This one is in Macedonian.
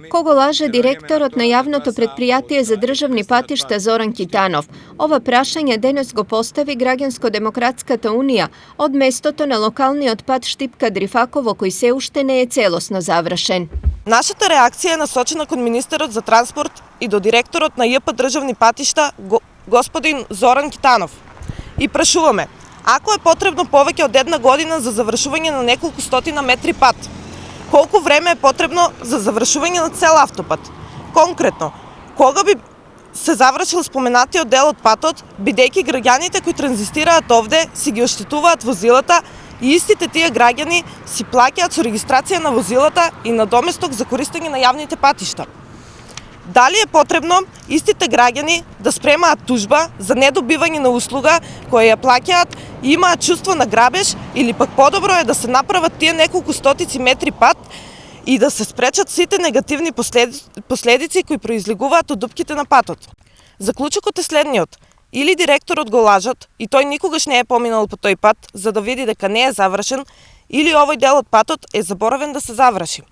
Кого лаже директорот на јавното предпријатие за државни патишта Зоран Китанов? Ова прашање денес го постави Граѓанско-демократската унија од местото на локалниот пат Штипка-Дрифаково, кој се уште не е целосно завршен. Нашата реакција е насочена кон министерот за транспорт и до директорот на ЈП државни патишта господин Зоран Китанов. И прашуваме, ако е потребно повеќе од една година за завршување на неколку стотина метри пат, колку време е потребно за завршување на цел автопат? Конкретно, кога би се завршил споменатиот дел од патот, бидејќи граѓаните кои транзистираат овде си ги оштетуваат возилата и истите тие граѓани си плаќаат со регистрација на возилата и надоместок за користење на јавните патишта. Дали е потребно истите граѓани да спремаат тужба за недобивање на услуга која ја плаќаат и имаат чувство на грабеж, или пак подобро е да се направат тие неколку стотици метри пат и да се спречат сите негативни последици кои произлегуваат од дупките на патот? Заклучокот е следниот. Или директорот го лажат и тој никогаш не е поминал по тој пат за да види дека не е завршен, или овој дел од патот е заборавен да се заврши.